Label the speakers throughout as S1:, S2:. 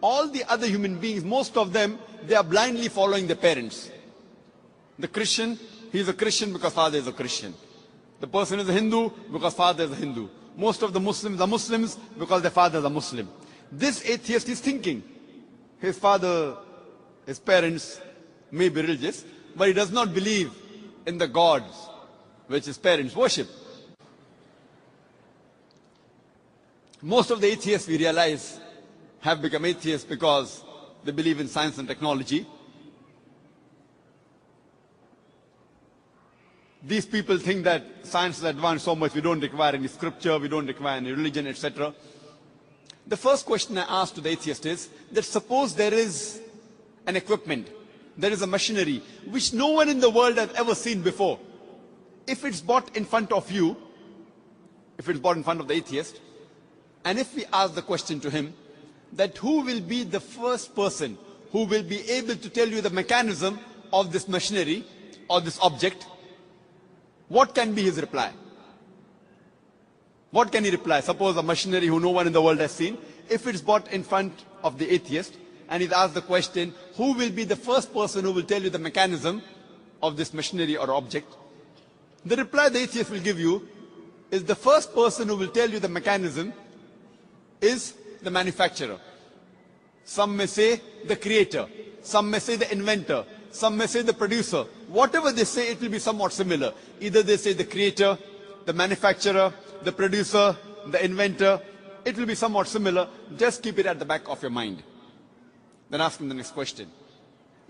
S1: all the other human beings, most of them, they are blindly following their parents. The Christian, he is a Christian because father is a Christian. The person is a Hindu because father is a Hindu. Most of the Muslims are Muslims because their fathers are Muslim. This atheist is thinking, his father, his parents may be religious, but he does not believe in the gods which his parents worship. Most of the atheists, we realize, have become atheists because they believe in science and technology. These people think that science has advanced so much, we don't require any scripture, we don't require any religion, etc. The first question I ask to the atheist is that suppose there is an equipment, there is a machinery which no one in the world has ever seen before. If it's brought in front of you, if it's brought in front of the atheist, and if we ask the question to him, that who will be the first person who will be able to tell you the mechanism of this machinery or this object, what can be his reply? What can he reply? Suppose a machinery who no one in the world has seen, if it's brought in front of the atheist, and he's asked the question, who will be the first person who will tell you the mechanism of this machinery or object? The reply the atheist will give you is the first person who will tell you the mechanism is the manufacturer. Some may say the creator, some may say the inventor, some may say the producer. Whatever they say, it will be somewhat similar. Either they say the creator, the manufacturer, the producer, the inventor. It will be somewhat similar. Just keep it at the back of your mind. Then ask him the next question.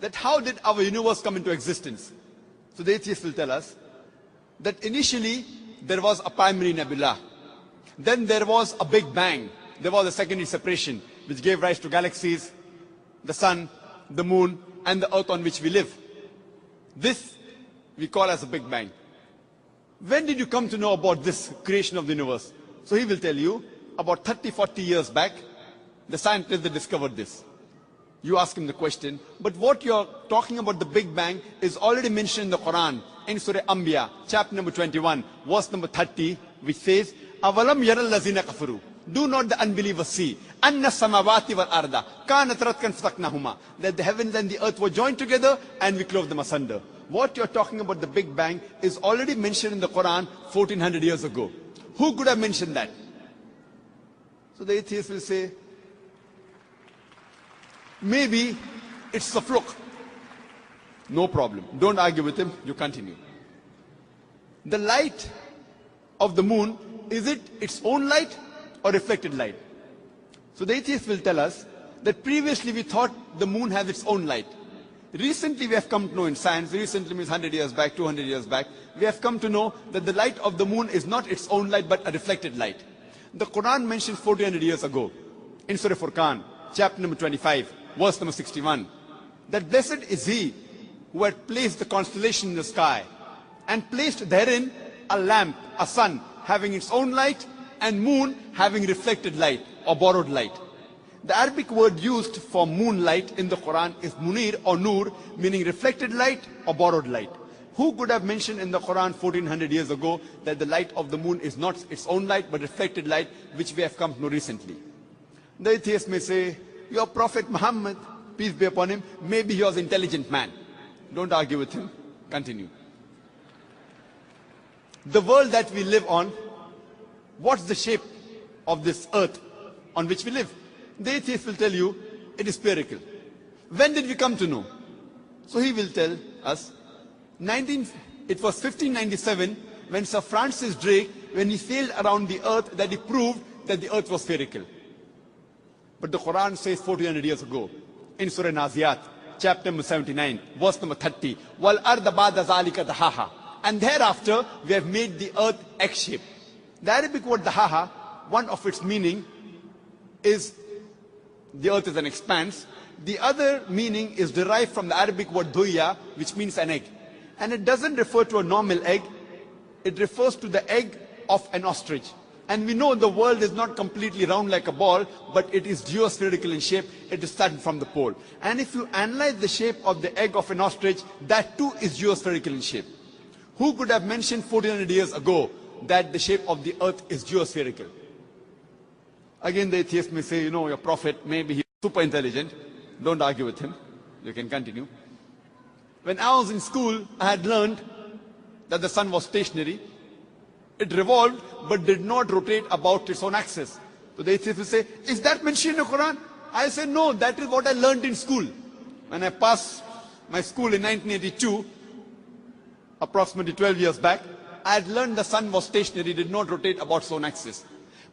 S1: That how did our universe come into existence? So the atheist will tell us that initially there was a primary nebula. Then there was a big bang. There was a secondary separation which gave rise to galaxies, the sun, the moon, and the earth on which we live. This we call as a big bang. When did you come to know about this creation of the universe? So he will tell you, about 30-40 years back, the scientists that discovered this. You ask him the question, but what you're talking about the Big Bang is already mentioned in the Quran, in Surah Anbiya, chapter number 21, verse number 30, which says, Avalam yaral lazina kafaru. Do not the unbelievers see, Anna samawati wal arda, kanat ratkan fasaknahuma, that the heavens and the earth were joined together and we clove them asunder. What you're talking about the Big Bang is already mentioned in the Quran 1400 years ago. Who could have mentioned that? So the atheist will say, maybe it's a fluke. No problem. Don't argue with him. You continue. The light of the moon, is it its own light or reflected light? So the atheist will tell us that previously we thought the moon has its own light. Recently we have come to know in science, recently means 100 years back, 200 years back, we have come to know that the light of the moon is not its own light but a reflected light. The Quran mentions 1400 years ago in Surah Furqan, chapter number 25, verse number 61, that blessed is he who had placed the constellation in the sky and placed therein a lamp, a sun, having its own light, and moon having reflected light or borrowed light. The Arabic word used for moonlight in the Quran is munir or nur, meaning reflected light or borrowed light. Who could have mentioned in the Quran 1400 years ago that the light of the moon is not its own light but reflected light, which we have come to know recently? The atheist may say, your Prophet Muhammad, peace be upon him, maybe he was an intelligent man. Don't argue with him. Continue. The world that we live on, what's the shape of this earth on which we live? The atheist will tell you, it is spherical. When did we come to know? So he will tell us, it was 1597 when Sir Francis Drake, when he sailed around the earth, that he proved that the earth was spherical. But the Quran says 1400 years ago, in Surah Naziyat, chapter number 79, verse number 30, Wal arda ba'da zalika dahaha. And thereafter, we have made the earth egg-shaped. The Arabic word dahaha, one of its meaning is the earth is an expanse. The other meaning is derived from the Arabic word duya, which means an egg. And it doesn't refer to a normal egg. It refers to the egg of an ostrich. And we know the world is not completely round like a ball, but it is geospherical in shape. It is starting from the pole. And if you analyze the shape of the egg of an ostrich, that too is geospherical in shape. Who could have mentioned 1400 years ago that the shape of the earth is geospherical? Again, the atheist may say, your prophet, maybe he super intelligent. Don't argue with him. You can continue. When I was in school, I had learned that the sun was stationary. It revolved, but did not rotate about its own axis. So the atheists will say, is that mentioned in the Quran? I say, no, that is what I learned in school. When I passed my school in 1982, approximately 12 years back, I had learned the sun was stationary, did not rotate about its own axis.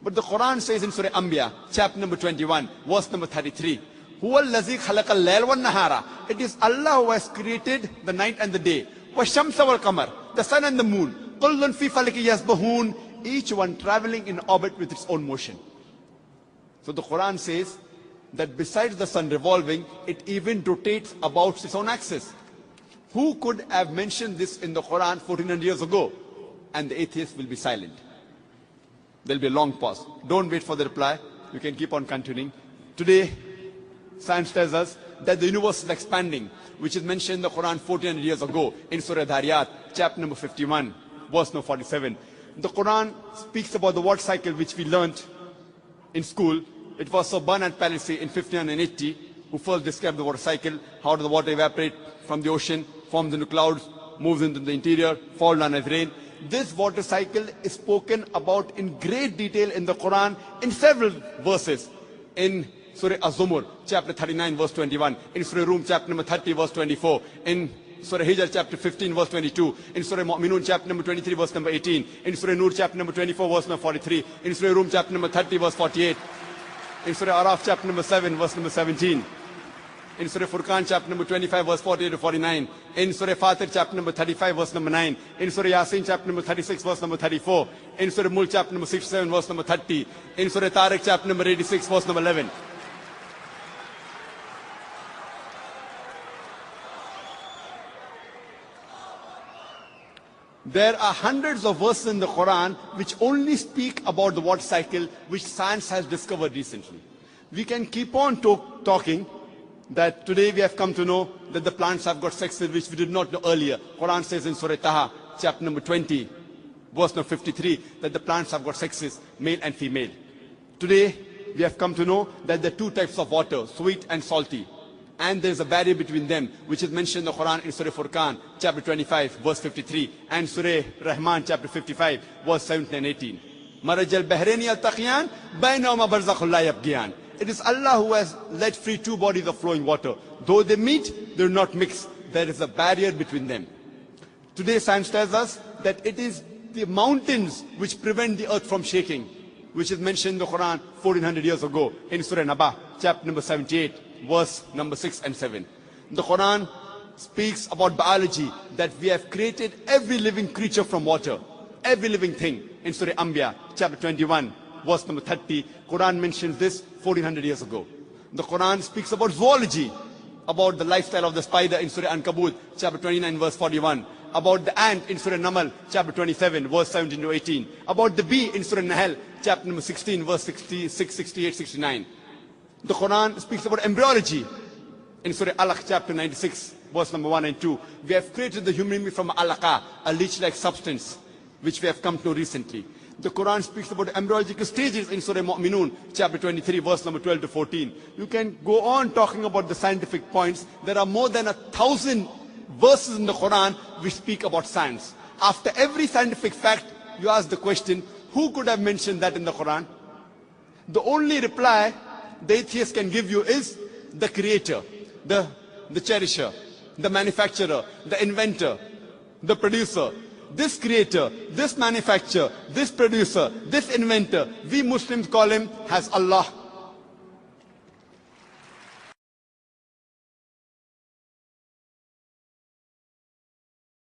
S1: But the Quran says in Surah Anbiya, chapter number 21, verse number 33, هُوَ الَّذِي خَلَقَ اللَّيْلَ وَالنَّهَارَ. It is Allah who has created the night and the day. وَالشَّمْسَ وَالْقَمَرَ. The sun and the moon. كُلٌّ فِي فَلَكٍ يَسْبَحُونَ. Each one traveling in orbit with its own motion. So the Quran says that besides the sun revolving, it even rotates about its own axis. Who could have mentioned this in the Quran 1400 years ago? And the atheist will be silent. There will be a long pause. Don't wait for the reply. You can keep on continuing. Today, science tells us that the universe is expanding, which is mentioned in the Quran 1400 years ago in Surah Dhariyat, chapter number 51, verse number 47. The Quran speaks about the water cycle which we learned in school. It was Sir Bernard Palissy in 1580 who first described the water cycle, how the water evaporates from the ocean, forms into clouds, moves into the interior, falls down as rain. This water cycle is spoken about in great detail in the Quran in several verses. In Surah Az-Zumur, chapter 39, verse 21. In Surah Rum, chapter number 30, verse 24. In Surah Hijr, chapter 15, verse 22. In Surah Mu'minun, chapter number 23, verse number 18. In Surah Nur, chapter number 24, verse number 43. In Surah Rum, chapter number 30, verse 48. In Surah Araf, chapter number 7, verse number 17. In Surah Furqan, chapter number 25, verse 48 to 49. In Surah Fatir, chapter number 35, verse number 9. In Surah Yasin, chapter number 36, verse number 34. In Surah Mulk, chapter number 67, verse number 30. In Surah Tariq, chapter number 86, verse number 11. There are hundreds of verses in the Quran which only speak about the water cycle, which science has discovered recently. We can keep on talking that today we have come to know that the plants have got sexes which we did not know earlier. Quran says in Surah Taha, chapter number 20, verse number 53, that the plants have got sexes, male and female. Today we have come to know that there are two types of water, sweet and salty. And there is a barrier between them, which is mentioned in the Quran in Surah Furqan, chapter 25, verse 53, and Surah Rahman, chapter 55, verse 17 and 18. Marajal Bahraini al-Taqiyan, bainahuma barzakhun la yabghiyan. It is Allah who has let free two bodies of flowing water. Though they meet, they do not mix. There is a barrier between them. Today science tells us that it is the mountains which prevent the earth from shaking, which is mentioned in the Quran 1400 years ago in Surah Naba, chapter number 78. Verse number 6 and 7. The Quran speaks about biology, that we have created every living creature from water, every living thing. In Surah Anbiya, chapter 21, verse number 30, Quran mentions this 1400 years ago. The Quran speaks about zoology, about the lifestyle of the spider in Surah Ankabut, chapter 29, verse 41. About the ant in Surah Namal, chapter 27, verse 17 to 18. About the bee in Surah Nahl, chapter number 16, verse 66, 68, 69. The Quran speaks about embryology in Surah Alaq, chapter 96, verse number 1 and 2. We have created the human being from alaqa, a leech-like substance, which we have come to know recently. The Quran speaks about embryological stages in Surah Mu'minun, chapter 23, verse number 12 to 14. You can go on talking about the scientific points. There are more than 1,000 verses in the Quran which speak about science. After every scientific fact, you ask the question, who could have mentioned that in the Quran? The only reply the atheist can give you is the creator, the cherisher, the manufacturer, the inventor, the producer. This creator, this manufacturer, this producer, this inventor, we Muslims call him as Allah.